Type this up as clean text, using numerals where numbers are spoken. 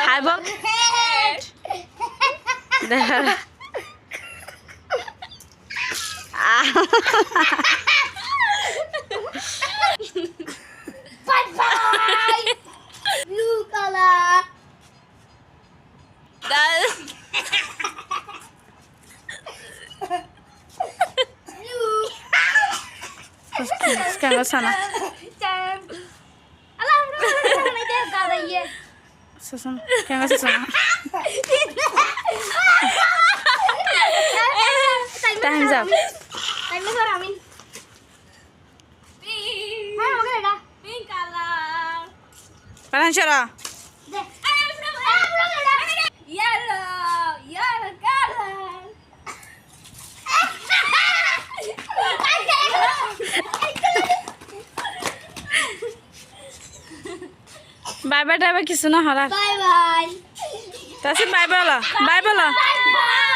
High বল দেখা Blue color. Sekarang sana. Alam mo na ito yung karaye. Sana. Kaya sana. Time's up. Time na ramin. Ano maganda? Pink color. Parang siya. Yellow. Yellow color. Bye bye, কিছু না হলা Bye bye. Tashi by বলো by বলো Bye bye.